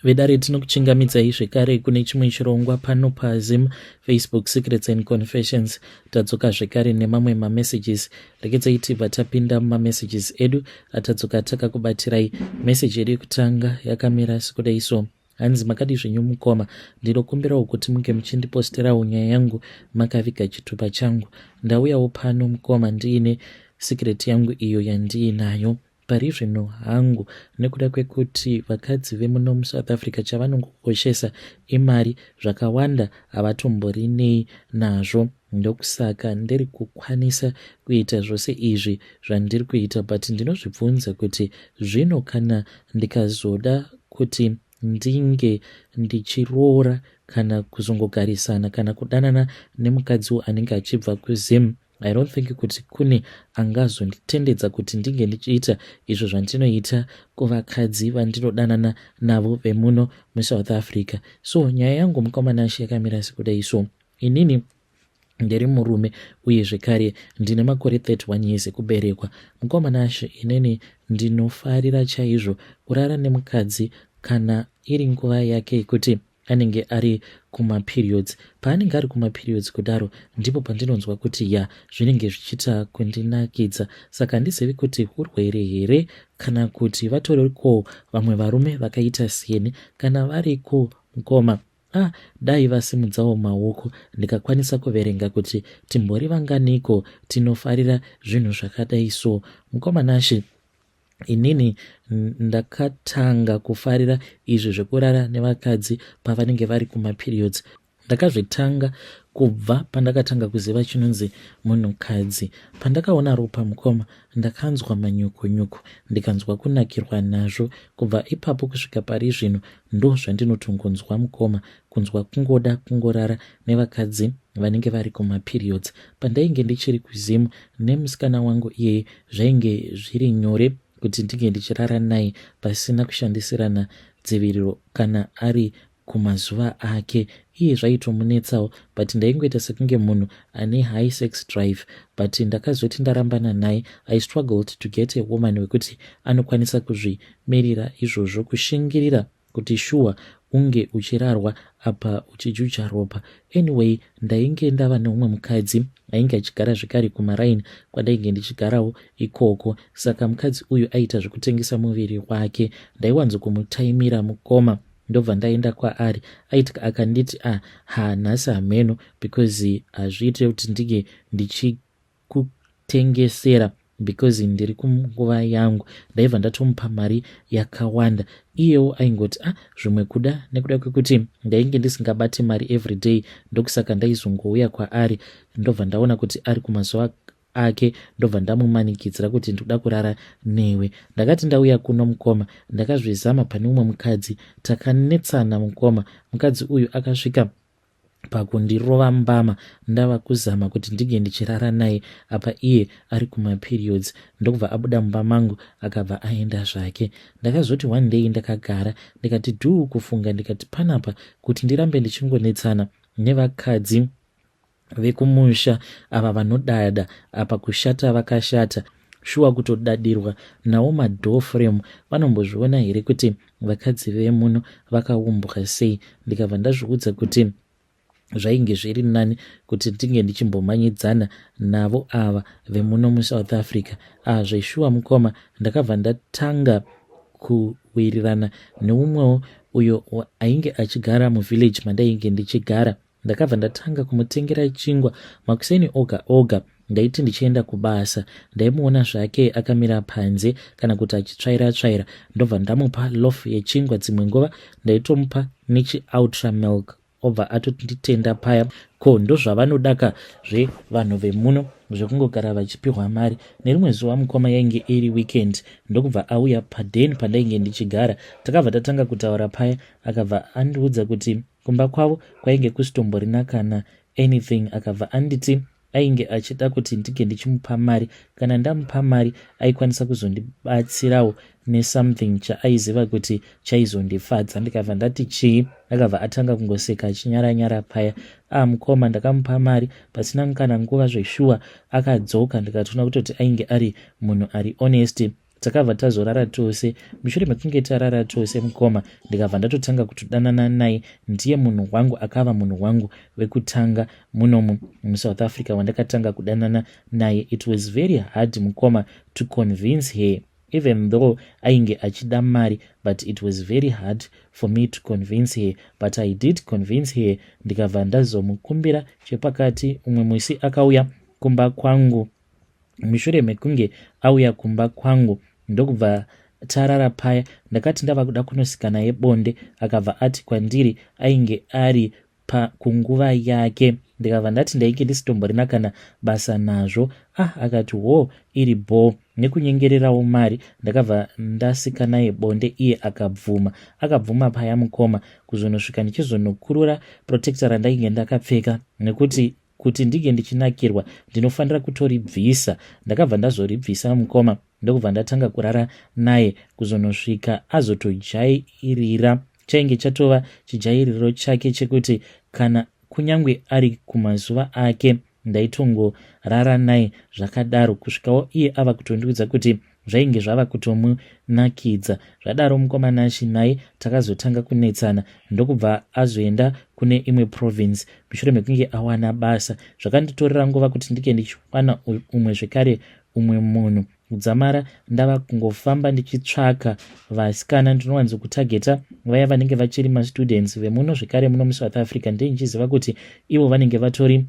Vedare tinokuchingamidzai zvekare kune chimwe chirongwa pano paZim Facebook Secrets and Confessions. Tadzoka zvekare nemamwe mamessages. Rekedzai tibva tapinda mumamessages edu atadzoka takakubatirai. Message yedu yekutanga yakamira sekudai so. Hanzi makadi zvenyu mukoma, ndinokumbirawo kuti munge muchindiposterawo nyaya yangu makaviga chitupa changu. Ndauyawo pano mukoma ndiine secret yangu iyo yandiinayo. Pari zvino hangu nekuda kwekuti vakadzi vemuno muSouth Africa chavanongokoshesa imari, zvakawanda havatomborinei nazvo. Ndokusaka ndiri kukwanisa kuita zvose izvi zvandiri kuita, but ndinozvibvunza kuti zvino kana ndikazoda kuti ndinge ndichiroora kana kuzongogarisana kana kudanana nemukadzi anenge achibva kuZim, I don't think kuti kune angazonditendedza kuti ndinge ndichiita izvo zvandinoita kuvakadzi vandinodanana navo vemuno muSouth Africa. So nyaya yangu mukomana She yakamira sekudai so. Inini ndiri murume uye zvekare ndine makore 31 years ekuberekwa. Mukomana She inini ndinofarira chaizvo kurara nemukadzi kana iri nguva yake yekuti anenge ari kuma periods. Paanenge ari kuma periods kudaro ndipo pandinonzwa kuti zvinenge zvichiita kundinakidza. Saka handizivi kuti urwere here kana kuti vatoriko vamwe varume vakaita seni kana variko mukoma. Dai vasimudzawo maoko ndikakwanisa kuverenga kuti timbori vanganiko tinofarira zvinhu zvakadai so. Mukomana She inini ndakatanga kufarira izvi zvekurara nevakadzi pavanenge vari kuma periods. Ndakazvitanga kubva pandakatanga kuziva chinonzi munhukadzi. Pandakaona ropa mukoma ndakanzwa manyuku-nyuku, ndikanzwa kunakirwa nazvo. Kubva ipapo kusvika pari zvino ndo zvandinotongonzwa mukoma, kunzwa kungoda kungorara nevakadzi vanenge vari kuma periods. Pandainge ndichiri kuZim nemusikana wangu iyeye zvainge zviri nyore kuti ndinge ndichirara naye pasina kushandisirana dziviriro kana ari kumazuva ake. Iye zvaitomunetsawo, but ndaingoita sekunge munhu ane high sex drive, but ndakazoti ndarambana naye I struggled to get a woman wekuti anokwanisa kuzvimirira izvozvo, kushingirira kuti shuwa unge uchirarwa apa uchijuja ropa. Anyway, ndainge ndava neumwe mukadzi ainge achigara zvekare kumaraini kwandainge ndichigarawo ikoko. Saka mukadzi uyu aita zvekutengesa muviri wake. Ndaiwanzo kumutaimira mukoma, ndobva ndaenda kwaari. Aiti akanditi nhasi hameno because hazviite kuti ndinge ndichikutengesera because ndiri kunguva yangu. Ndaibva ndatomupa mari yakawanda. Iyewo aingoti zvimwe kuda nekuda kwekuti ndainge ndisingabati mari everyday, ndokusaka ndaizongouya kwaari. Ndobva ndaona kuti ari kumazuva ake, ndobva ndamumanikidzira kuti ndoda kurara newe. Ndakati ndauya kuno mukoma ndakazvizama pane umwe mukadzi, takanetsana mukoma. Mukadzi uyu akasvika pakundirova mbama ndava kuzama kuti ndinge ndichirara naye apa iye ari kuma periods. Ndokubva abuda mumba mangu akabva aenda zvake. Ndakazoti one day ndakagara ndikati kufunga, ndikati panapa kuti ndirambe ndichingonetsana nevakadzi vekumusha ava vanodada apa kushata vakashata, shuwa kutodadirwa nawo madoor frame, vanombozviona here kuti vakadzi vemuno vakaumbwa sei? Ndikabva ndazviudza kuti zvainge zviri nani kuti ndinge ndichimbomanyidzana navo ava vemuno muSouth Africa. Zveshuwa mukoma, ndakabva ndatanga kuwirirana neumwewo uyo ainge achigara muvillage mandainge ndichigara. Ndakabva ndatanga kumutengera chingwa makuseni oga oga. Ndaiti ndichienda kubasa ndaimuona zvake akamira panze kana kuti achitsvaira-tsvaira, ndobva ndamupa loaf yechingwa. Dzimwe nguva ndaitomupa nechi ultra milk, obva atonditenda paya. Ndo zvavanodaka zvevanhu vemuno zvekungogara vachipihwa mari. Nerimwe zuva mukoma yainge iri weekend, ndokubva auya padeni pandainge ndichigara. Takabva tatanga kutaura paya, akabva andiudza kuti kumba kwavo kwainge kusitomborina kana anything. Akabva anditi ainge achida kuti ndinge ndichimupa mari, kana ndamupa mari aikwanisa kuzondibatsirawo nesomething chaaiziva kuti chaizondifadza. Ndikabva ndati chii? Akabva atanga kungoseka achinyara-nyara paya. Mukoma ndakamupa mari pasina kana nguva zveshuwa akadzoka. Ndikatoona kutoti ainge ari munhu ari honest takabva tazorara tose. Mushure mekunge tarara tose mukoma, ndikabva ndatotanga kutodanana naye. Ndiye munhu wangu akava munhu wangu wekutanga munomu muSouth Africa wandakatanga kudanana naye. It was very hard mukoma to convince her, even though ainge achida mari, but it was very hard for me to convince her, but I did convince her. Ndikabva ndazomukumbira chepakati. Umwe musi akauya kumba kwangu. Mushure mekunge auya kumba kwangu, ndokubva tarara paya. Ndakati ndava kuda kunosika naye bonde, akabva ati kwandiri ainge ari kunguva yake. Ndikabva ndati ndaike ndisitomborina kana basa nazvo. Akati iri bho, nekunyengererawo mari. Ndakabva ndasika naye bonde, iye akabvuma paya mukoma, kuzonosvika ndichizonokurura protector randainge ndakapfeka, nekuti kuti ndige ndichinakirwa ndinofanira kutoribvisa. Ndakabva ndazoribvisa mukoma, ndokubva ndatanga kurara naye kuzonosvika azotojairira. Chainge chatova chijairiro chake chekuti kana kunyangwe ari kumazuva ake ndaitongorara naye zvakadaro, kusvikawo iye ava kutondiudza kuti zvainge zvava kutomunakidza. Zvadaro mukoma nashi naye takazotanga kunetsana, ndokubva azoenda kune imwe province mushure mekunge awana basa. Zvakanditorera nguva kuti ndike ndichiwana umwe zvekare umwe munhu. Kudzamara ndava kungofamba ndichitsvaka vasikana ndinowanzo kutageta vaya vanenge vachiri mastudents vemuno zvekare muno muSouth Africa. Ndinchiziva kuti ivo vanenge vatori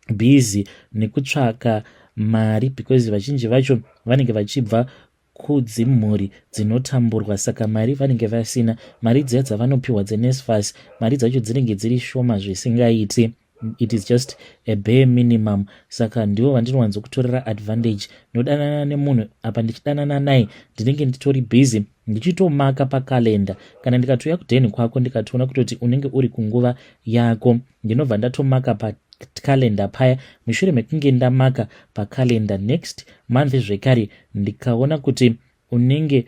busy nekutsvaka mari, because vazhinji vacho vanenge vachibva kudzimhuri dzinotamburwa, saka mari vanenge vasina. Mari dziya dzavanopiwa dzeNSFAS, mari dzacho dzinenge dziri shoma zvisingaiti. It is just a bare minimum. Saka ndivo vandinowanzo kutorera advantage. Nodanana nemunhu apa, ndichidanana naye ndinenge nditori busy ndichitomaka pakalenda. Kana ndikatoya kudheni kwako ndikatoona kutoti unenge uri kunguva yako, ndinobva ndatomaka pakalenda paya. Mushure mekunge ndamaka pakalenda next month zvekare ndikaona kuti unenge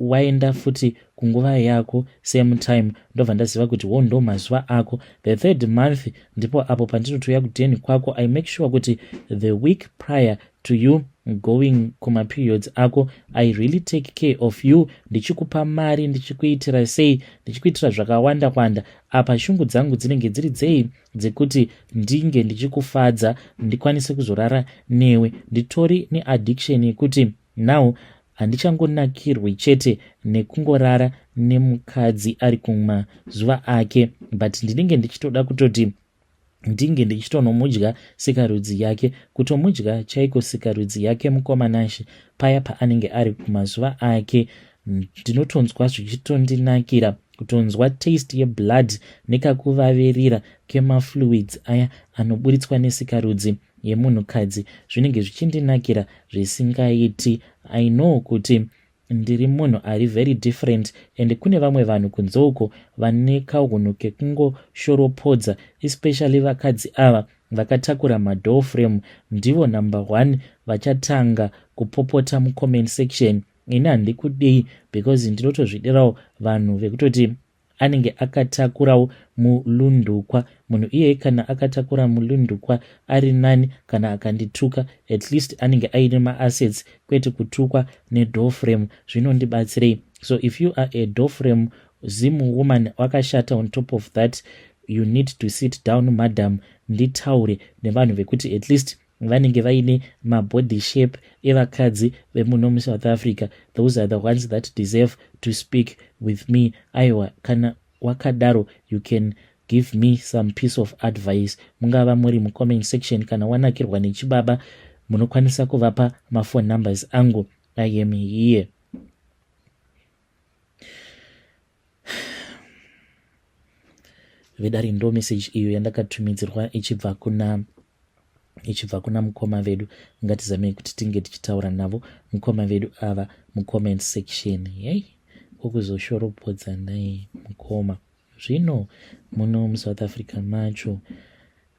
waenda futi kunguva yako same time, ndobva ndaziva kuti ndo mazuva ako. The third month ndipo apo pandinotoya kudheni kwako. I make sure kuti the week prior to you going kuma periods ako, I really take care of you. Ndichikupa mari, ndichikuitira sei, ndichikuitira zvakawanda wanda. Apa shungu dzangu dzinenge dziri dzei dzekuti ndinge ndichikufadza, ndikwanise kuzorara newe. Nditori neaddiction yekuti now handichangonakirwi chete nekungorara nemukadzi ari kumazuva ake, but ndinenge ndichitoda kutoti ndinge ndichitonomudya sikarudzi yake, kutomudya chaiko sikarudzi yake mukoma nashi paya paanenge ari kumazuva ake. Ndinotonzwa zvichitondinakira, kutonzwa taste yeblood nekakuvavirira kemafluids aya anoburitswa nesikarudzi yemunhukadzi zvinenge zvichindinakira zvisingaiti. I know kuti ndiri munhu ari very different, and kune vamwe vanhu kunze uko vane kaunhu kekungoshoropodza, especially vakadzi ava vakatakura madoor frame. Ndivo number 1 vachatanga kupopota mucomment section. Ini handikudei, because ndinotozvidirawo vanhu vekutoti anenge akatakurawo mulundukwa. Munhu iye kana akatakura mulundukwa ari nani, kana akandituka at least anenge aine maassets, kwete kutukwa nedoor frame. Zvinondibatsirei? So if you are a door frame zimu woman wakashata, on top of that you need to sit down madam, nditaure nevanhu vekuti at least vanenge vaine mabody shape evakadzi vemuno muSouth Africa. Those are the ones that deserve to speak with me. Aiwa, kana wakadaro you can give me some piece of advice. Mungava muri mucomment section. Kana wanakirwa nechibaba munokwanisa kuvapa mafone numbers angu. I am here. Vedari ndo message iyo yandakatumidzirwa ichibva kuna mukoma vedu. Ngatizamei kuti tinge tichitaura navo mukoma vedu ava mucomment section. Yei, ukuzoshoropodza naye mukoma. Zvino muno muSouth Africa macho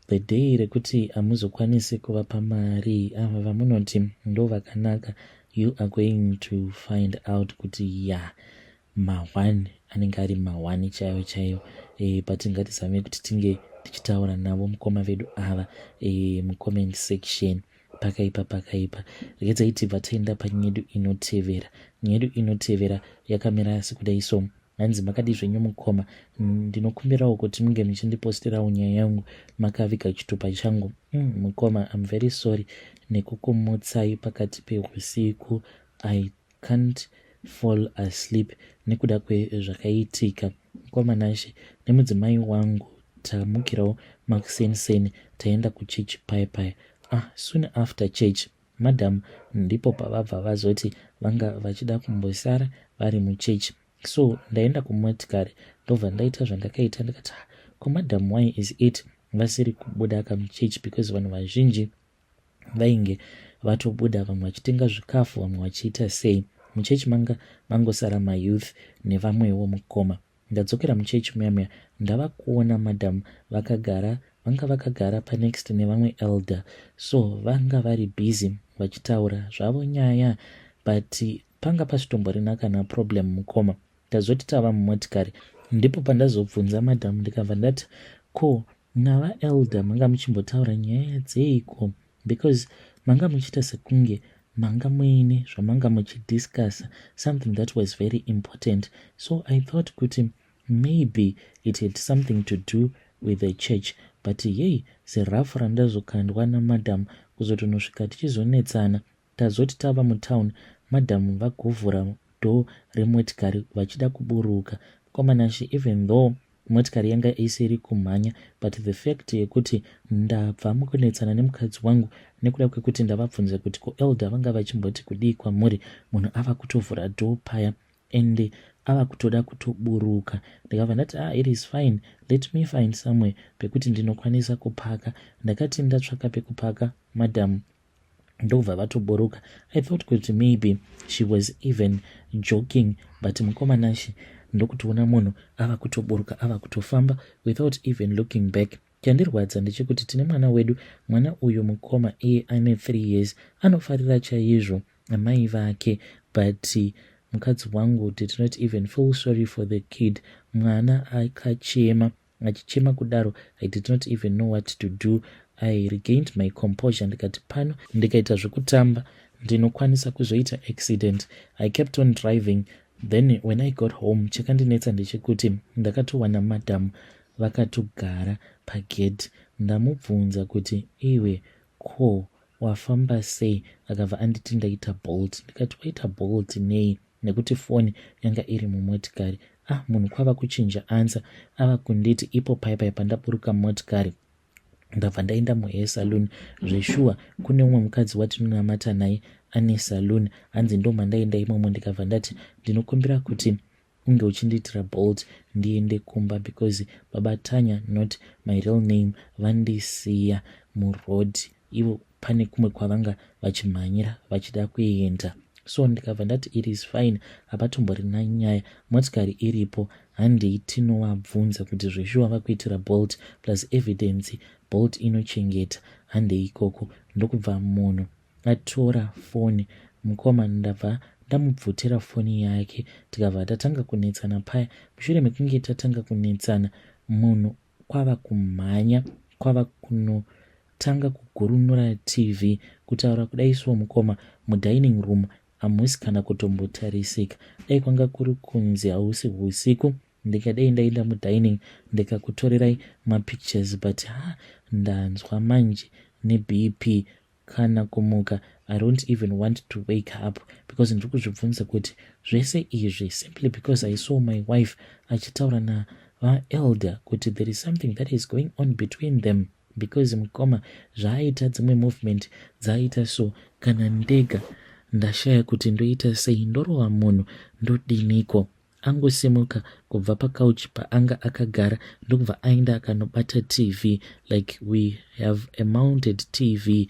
the day rekuti amuzokwanisi kuvapa mari ava vamunoti ndo vakanaka, you are going to find out kuti ma1 anenge ari ma1 chaiyo. But ngatizame kuti tinge tichitaura navo mukoma vedu ava mucomment section. pakaipa. Regai tibva taenda panyedu inotevera. Nyedu inotevera yakamira sekudai so. Hanzi makadi zvenyu mukoma, ndinokumbirawo kuti munge muchindipostirawo nyaya yangu makaviga chitupa changu. Mukoma, I'm very sorry nekukumutsai pakati peusiku. I can't fall asleep nekuda kwezvakaitika. Mukoma nashe nemudzimai wangu tamukirawo makuseni taenda kuchechi paya. Soon after church, madam ndipo pavabva vazoti vanga vachida kumbosara vari muchechi. So ndaenda kumotikari ndobva ndaita zvandakaita, ndikati madam, why is it vasiri kubuda kamuchechi? Because vanhu vazhinji vainge vatobuda, vamwe vachitenga zvikafu, vamwe vachiita sei. Muchechi mangosara mayouth nevamwewo. Mukoma, ndadzokera muchechi muyamya ndava kuona madam vanga vakagara panext nevamwe elder, so vanga vari busy vachitaura zvavo nyaya, but panga pasitomborina na problem. Mukoma, ndazoti tava mumotikari ndipo pandazobvunza madam ndikabva ndati, ko nava elder manga muchimbotaura nyaya dzeiko? Because manga muchiita sekunge manga muine zvamanga muchidiscussa something that was very important. So I thought kuti maybe it had something to do with the church, but yei zerafu randazokandwa namadam kuzotonosvika tichizonetsana. Tazoti tava mutown, madam vagovhura do remotikari vachida kuburuka. Komanashi, even though motikari yanga isiri kumhanya, but the fact yekuti ndabva mukunetsana nemukadzi wangu nekuda kwekuti ndavabvunza kuti ko elder vanga vachimboti kudii kwamuri, munhu ava kutovhura do paya ende ava kutoda kutoburuka. Ndikabva ndati it is fine, let me find somewhere pekuti ndinokwanisa kupaka. Ndakati ndatsvaka pekupaka, madam ndobva vatoburuka. I thought kuti maybe she was even joking, but mukomanashi ndokutoona munhu ava kutoburuka, ava kutofamba without even looking back. Chandirwadza ndechekuti tine mwana wedu, mwana uyu mukoma iye ane 3 years, anofarira chaizvo amai vake, but mukadzi wangu did not even feel sorry for the kid. Mwana akachema, achichema kudaro, I did not even know what to do. I regained my composure, ndikati pano ndikaita zvekutamba ndinokwanisa kuzoita accident. I kept on driving. Then when I got home, chakandinetsa ndechekuti ndakatowana madam vakatogara pagate. Ndamubvunza kuti iwe ko wafamba sei? Akabva anditi ndaita bolt. Ndikati waita bolt nei? Nekuti foni yanga iri mumotikari. Munhu kwava kuchinja ansa, ava kunditi ipo paya pandaburuka motikari ndabva ndaenda muhair salon. Zveshuwa kune umwe mukadzi watinonamata naye ane salon, hanzi ndo mandaenda imomo. Ndikabva ndati ndinokumbira kuti unge uchindiitira bolt ndiende kumba, because baba Tanya, not my real name, vandisiya muroad. Ivo pane kumwe kwavanga vachimhanyira vachida kuenda. So ndikabva ndati it is fine, hapatomborina nyaya, motikari iripo, handei tinovabvunza kuti zveshuwa vakuitira bolt plus evidence bolt inochengeta, handei ikoko. Ndokubva munhu atora foni. Mukoma, ndabva ndamubvutira foni yake, tikabva tatanga kunetsana paya. Mushure mekunge tatanga kunetsana, munhu kwava kumhanya, kwava kunotanga kugurunura TV, kutaura kudai so. Mukoma, mudining room hamusi kana kutombotarisika. Dai kwanga kuri kunzi hausi usiku, ndikadai ndaenda mudining ndikakutorerai mapictures, but ndanzwa manje neBP kana kumuka. I don't even want to wake up, because ndiri kuzvibvunza kuti zvese izvi simply because I saw my wife achitaura navaelder kuti there is something that is going on between them. Because mukoma, zvaaita dzimwe movement dzaaita so, kana ndega ndashaya kuti ndoita sei, ndorova munhu ndodiniko. Angosimuka kubva pakauch paanga akagara ndokubva aenda akanobata TV, like we have a mounted TV.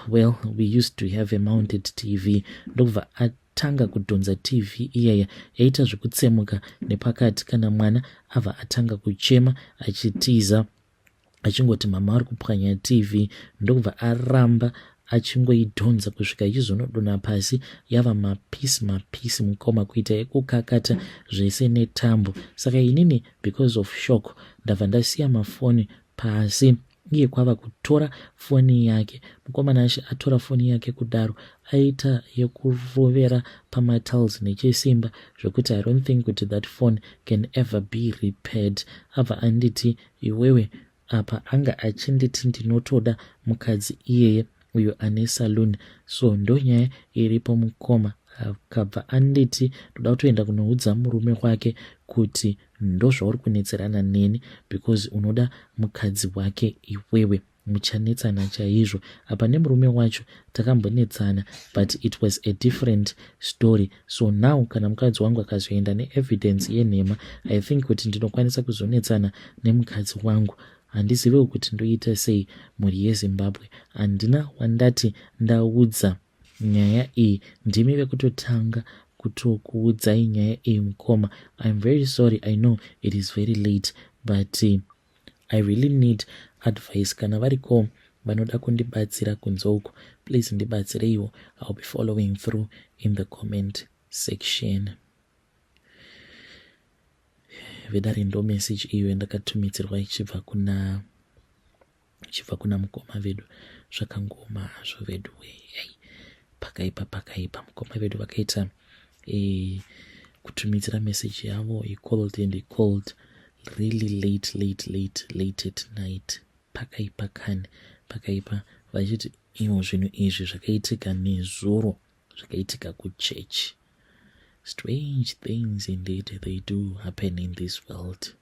Well, we used to have a mounted TV. Ndokubva atanga kudhonza TV iyaya yaita zvekutsemuka nepakati. Kana mwana abva atanga kuchema achitiza achingoti mama ari kupwanya TV, ndokubva aramba achingoidhonza kusvika ichizonodonha pasi. Yava mapisi mukoma, kuita ekukakata zvese netambo. Saka inini because of shock ndabva ndasiya mafoni pasi iye kwava kutora foni yake. Mukomana atora foni yake kudaro aita yekurovera pamatals nechisimba zvokuti I don't think kuti that phone can ever be repaired. Abva anditi iwewe apa anga achinditi ndinotoda mukadzi iyeye uyo ane saloon. So ndonyaya iripo mukoma. Akabva anditi ndoda kutoenda kunoudza murume wake kuti ndozvauri kunetserana neni because unoda mukadzi wake iwewe, muchanetsana chaizvo. Apa nemurume wacho takambonetsana but it was a different story. So now kana mukadzi wangu akazoenda neevidence yenhema, I think kuti ndinokwanisa kuzonetsana nemukadzi wangu. Handizivewo kuti ndoita sei mhuri yeZimbabwe. Handina wandati ndaudza nyaya iyi, ndimi vekutotanga kutokuudzai nyaya iyi mukoma. I'm very sorry, I know it is very late, but I really need advice. Kana variko vanoda kundibatsira kunze uko, please ndibatsireiwo. I'll be following through in the comment section. Vedari ndo message iyo yandakatumidzirwa ichibva kuna mukoma vedu. Zvakangoma zvo vedu. Pakaipa mukoma vedu vakaita kutumidzira message yavo. He called really late at night. Pakaipa vachiti ivo zvinhu izvi zvakaitika nezuro, zvakaitika kuchechi. Strange things indeed they do happen in this world.